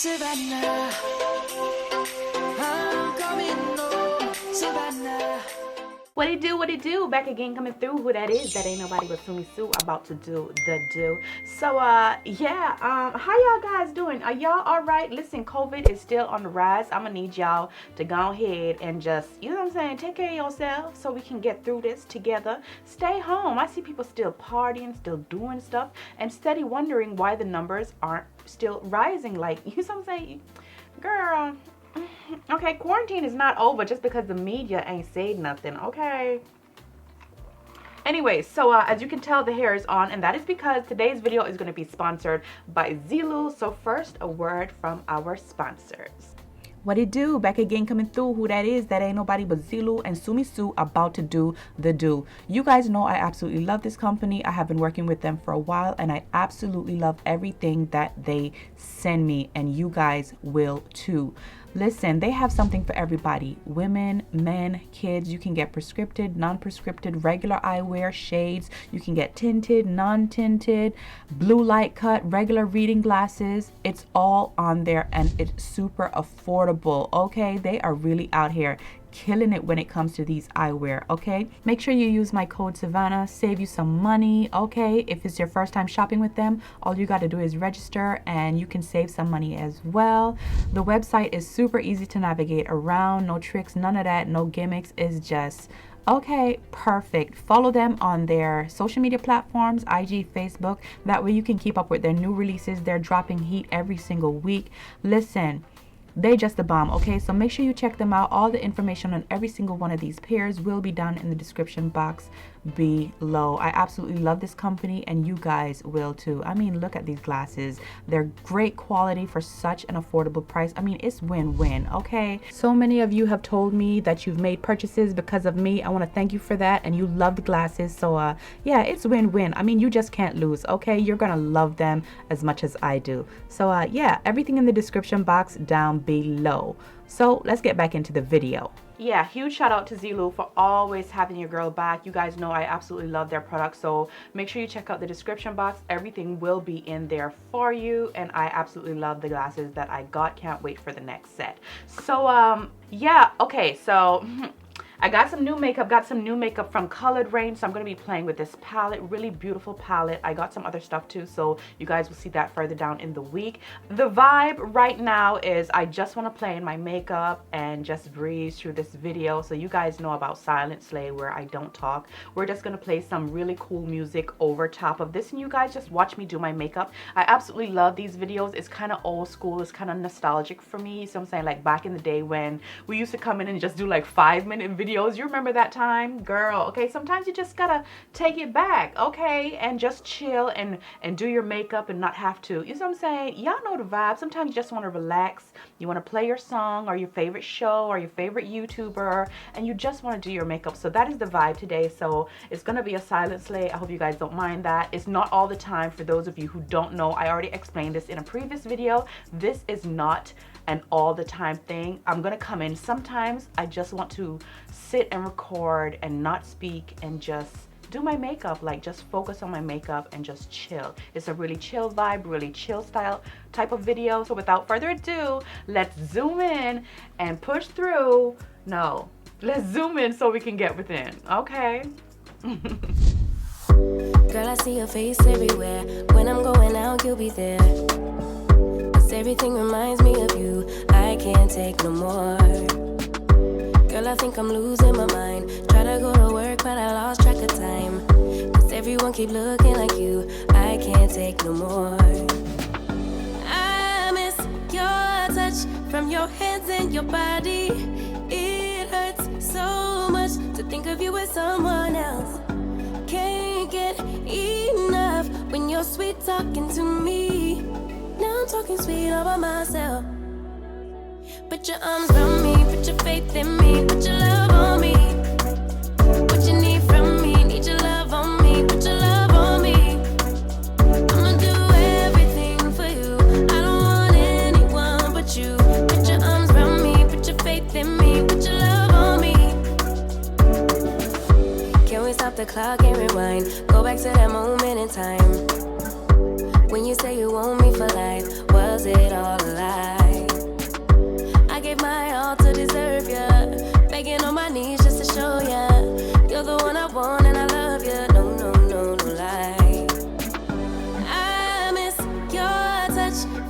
Savannah, I'm coming home, Savannah. What it do, what it do? Back again, coming through. Who that is? That ain't nobody but Sumi Sue, about to do the do. So yeah, how y'all guys doing? Are y'all all right? Listen, COVID is still on the rise. I'm gonna need y'all to go ahead and just, you know what I'm saying, take care of yourself so we can get through this together. Stay home. I see people still partying, still doing stuff, and steady wondering why the numbers aren't still rising. Like, you know what I'm saying? Girl, okay, quarantine is not over just because the media ain't said nothing, okay? Anyway, so as you can tell, the hair is on, and that is because today's video is going to be sponsored by Zeelool. So first, a word from our sponsors. What it do? Back again, coming through. Who that is? That ain't nobody but Zeelool and Sumi Sue, about to do the do. You guys know I absolutely love this company. I have been working with them for a while, and I absolutely love everything that they send me, and you guys will too. Listen, they have something for everybody. Women, men, kids. You can get prescripted, non-prescripted, regular eyewear, shades. You can get tinted, non-tinted, blue light cut, regular reading glasses. It's all on there, and it's super affordable, okay? They are really out here killing it when it comes to these eyewear, okay? Make sure you use my code Savannah, save you some money, okay? If it's your first time shopping with them, all you got to do is register and you can save some money as well. The website is super easy to navigate around, no tricks, none of that, no gimmicks. It's just okay, perfect. Follow them on their social media platforms, IG, Facebook. That way you can keep up with their new releases. They're dropping heat every single week. Listen, they just the bomb, okay? So make sure you check them out. All the information on every single one of these pairs will be down in the description box below. I absolutely love this company, and you guys will too. I mean, look at these glasses. They're great quality for such an affordable price. I mean, it's win-win, okay? So many of you have told me that you've made purchases because of me. I want to thank you for that, and you love the glasses. So yeah, it's win-win. I mean, you just can't lose, okay? You're gonna love them as much as I do. So yeah, everything in the description box down below. So let's get back into the video. Yeah, huge shout out to Zeelool for always having your girl back. You guys know I absolutely love their products, so make sure you check out the description box. Everything will be in there for you, and I absolutely love the glasses that I got. Can't wait for the next set. So yeah, okay, so I got some new makeup from Raine, so I'm going to be playing with this palette. Really beautiful palette. I got some other stuff too, so you guys will see that further down in the week. The vibe right now is I just want to play in my makeup and just breeze through this video. So you guys know about Silent Slay, where I don't talk. We're just going to play some really cool music over top of this, and you guys just watch me do my makeup. I absolutely love these videos. It's kind of old school. It's kind of nostalgic for me. So I'm saying, like, back in the day when we used to come in and just do like 5-minute videos. You remember that time, girl? Okay, sometimes you just gotta take it back, okay, and just chill and do your makeup and not have to, you know what I'm saying? Y'all know the vibe. Sometimes you just want to relax. You want to play your song or your favorite show or your favorite YouTuber, and you just want to do your makeup. So that is the vibe today. So it's gonna be a Silent Slay. I hope you guys don't mind that. It's not all the time. For those of you who don't know, I already explained this in a previous video. This is not an all the time thing. I'm gonna come in sometimes. I just want to sit and record and not speak and just do my makeup, like just focus on my makeup and just chill. It's a really chill vibe, really chill style type of video. So without further ado, let's zoom in and push through. No, let's zoom in so we can get within, okay? Girl, I see your face everywhere. When I'm going out, you'll be there. Everything reminds me of you. I can't take no more. Girl, I think I'm losing my mind. Try to go to work, but I lost track of time. Cause everyone keep looking like you. I can't take no more. I miss your touch from your hands and your body. It hurts so much to think of you with someone else. Can't get enough when you're sweet talking to me. Now I'm talking sweet all by myself. Put your arms around me, put your faith in me, put your love on me. What you need from me, need your love on me, put your love on me. I'ma do everything for you. I don't want anyone but you. Put your arms around me, put your faith in me, put your love on me. Can we stop the clock and rewind? Go back to that moment in time when you say you want me for life. Was it all a lie?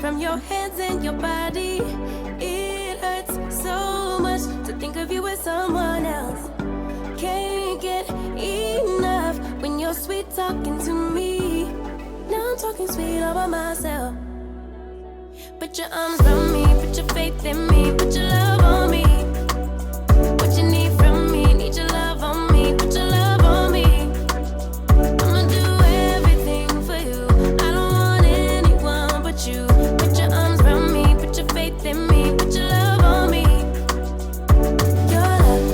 from your hands and your body. It hurts so much to think of you with someone else. Can't get enough when you're sweet talking to me. Now I'm talking sweet all by myself. Put your arms around me, put your faith in me, put your love on me. What you need from me, need your love on me, put your love on me. I'ma do everything for you. I don't want anyone but you. Put your arms around me, put your faith in me, put your love on me. Your love,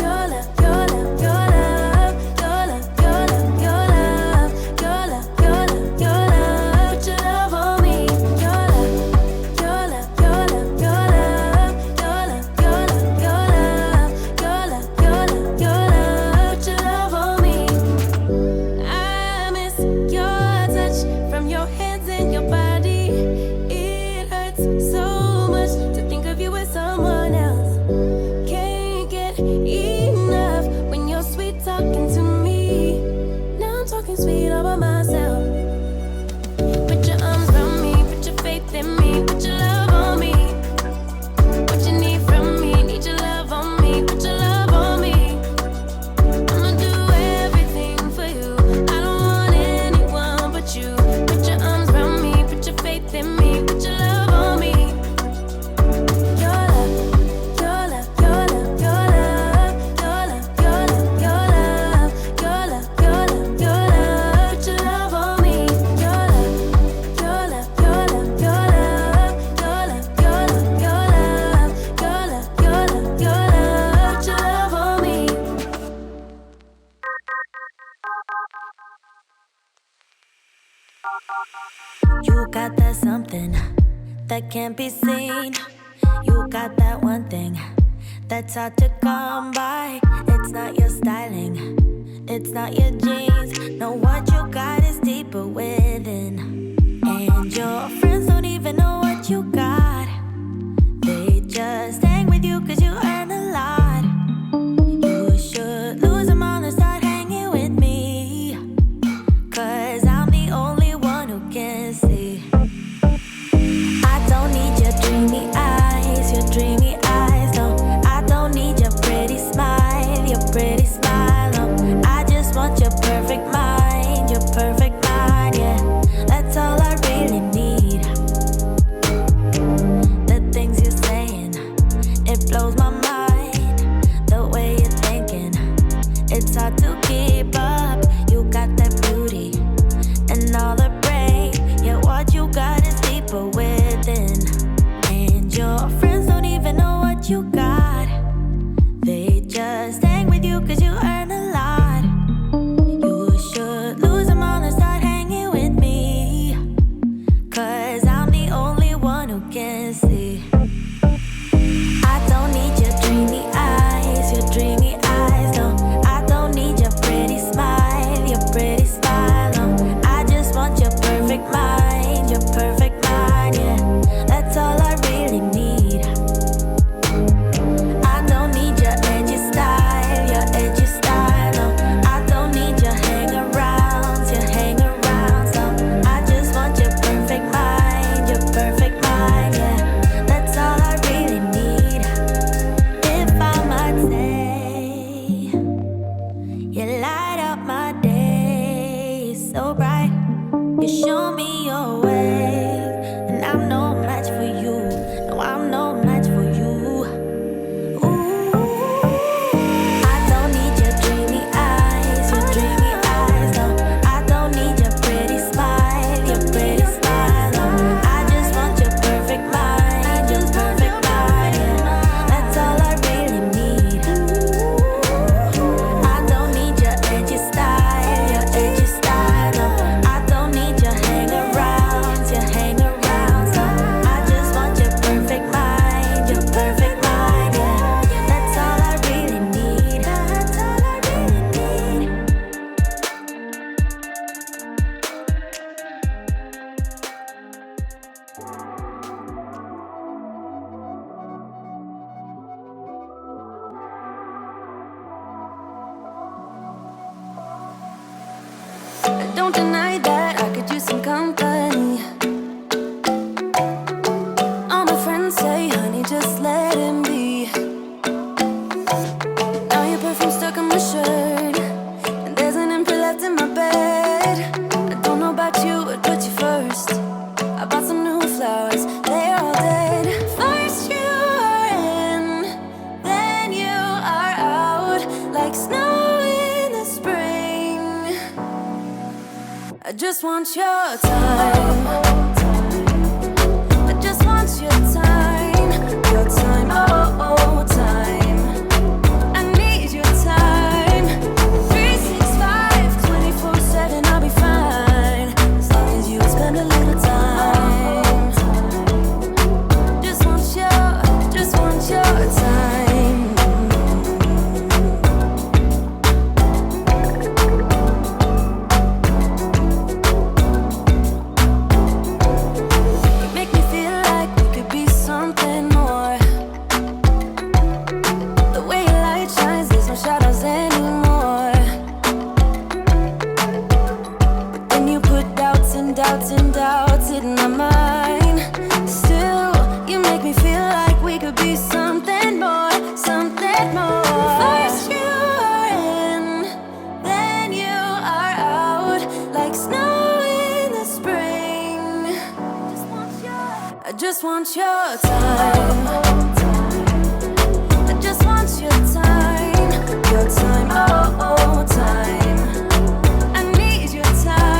your love, your love, your love, your love, your love, your love, your love, your love, your love. Put your love on me. Your love, your love, your love, your love, your love, your love, your love, your love, your love, your love. Put your love on me. I miss your touch from your hands and your body. It hurts so much to think of you with someone else. Can't get enough when you're sweet talking to me. Now I'm talking sweet all by myself. Put your arms around me, put your faith in me, put your love on me. What you need from me, need your love on me, put your love on me. I'ma do everything for you. I don't want anyone but you. Put your arms around me, put your faith in me, put your love on me. Your love, your love, your love, your love, your love, your love, your love, your love, your love, your love. Put your love on me. Your love, your love, your love, your love, your love, your love, your love, your love, your love, your love. Put your love on me. You got that something that can't be seen. You got that one thing that's hard to come by. It's not your styling, it's not your jeans. No, what you got is deeper within. And your friends don't even know what you got. They just hang with you cause you earn a lot. You should lose them all and start hanging with me. Cause I'm the only one who can see. I don't need your dreamy eyes, no. I don't need your pretty smile, no. I just want your perfect mind, yeah. That's all I really need. The things you're saying, it blows my mind. The way you're thinking, it's hard to keep up. You got that beauty and all the brain, yeah, what you got is deeper within. And your friends don't even know what you got. They just hang with you cause you earn a lot. You should lose them all and start hanging with me. Cause I'm the only one who can see. I don't need your dreamy eyes, no. I don't need your pretty smile, no. I just want your perfect mind, yeah. That's all I really need. I don't need your edgy style, no. I don't need your hang-arounds, no. I just want your perfect mind, yeah. That's all I really need. If I might say, you light up my day so bright. You show me your way, and I'm no match for you. No, I'm no match for you. Ooh, I don't need your dreamy eyes, no. I don't need your pretty smile, no. I just want your perfect mind, yeah. That's all I really need. I don't need your edgy style, no. I don't need your hang-arounds, no. I just want your perfect mind, yeah. That's all I really need. Don't deny that I could use some company. want your time. I just want your time. Your time, oh, time. I need your time. 365, 24/7, I'll be fine. As long as you spend a little time. Just want your time. Doubts in my mind. Still, you make me feel like we could be something more, something more. First you are in, then you are out, like snow in the spring. I just want your time. I just want your time. Your time, oh, time. I need your time.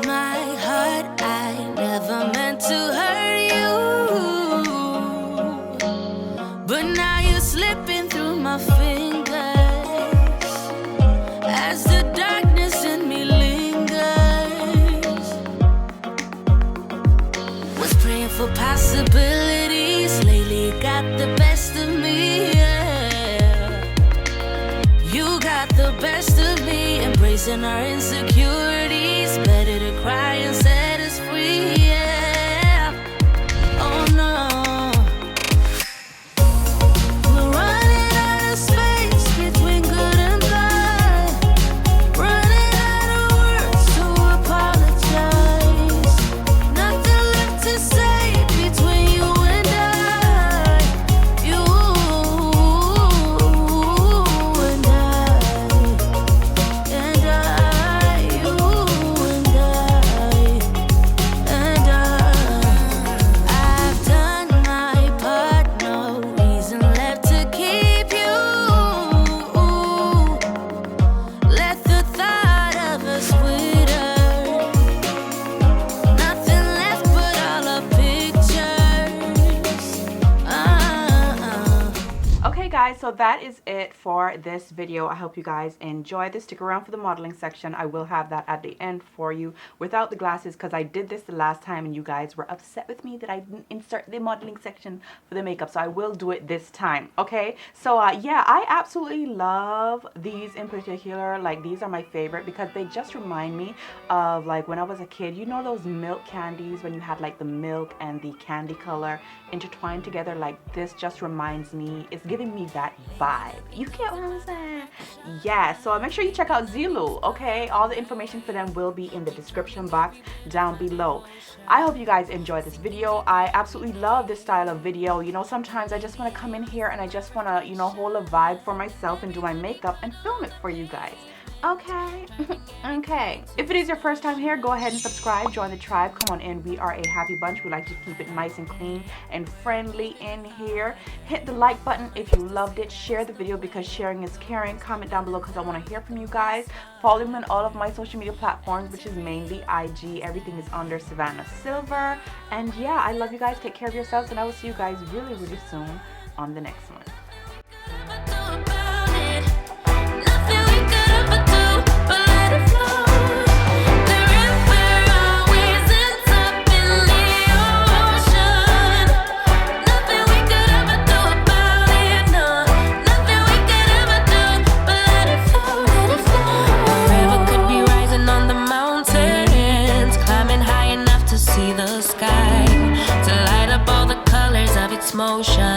My heart, I never meant to hurt you, but now you're slipping through my fingers as the darkness in me lingers. Was praying for possibilities, lately got the best of me, yeah. You got the best of me, embracing our insecurities. Better to cry and set us free, yeah. Oh no. We're running out of space between good and bad. Running out of words to apologize. Nothing left to say between you and I. You and I. You and I've done my part, no reason left to keep you. Let the thought of us wither. Nothing left but all our pictures. Okay guys, so that is it for this video. I hope you guys enjoy this. Stick around for the modeling section. I will have that at the end for you without the glasses, because I did this the last time and you guys were upset with me that I didn't insert the modeling section for the makeup, so I will do it this time. Okay, so yeah, I absolutely love these in particular. Like, these are my favorite because they just remind me of like when I was a kid. You know those milk candies when you had like the milk and the candy color intertwined together? Like, this just reminds me, it's giving me that vibe. You get what I'm saying? Yeah, so make sure you check out Zeelool, okay? All the information for them will be in the description box down below. I hope you guys enjoyed this video. I absolutely love this style of video. You know, sometimes I just want to come in here and I just want to, you know, hold a vibe for myself and do my makeup and film it for you guys. Okay. Okay, if it is your first time here, go ahead and subscribe, join the tribe, come on in. We are a happy bunch. We like to keep it nice and clean and friendly in here. Hit the like button if you loved it. Share the video because sharing is caring. Comment down below because I want to hear from you guys. Follow me on all of my social media platforms, which is mainly IG. Everything is under Savannah Sylver. And yeah, I love you guys. Take care of yourselves, and I will see you guys really, really soon on the next one. Motion.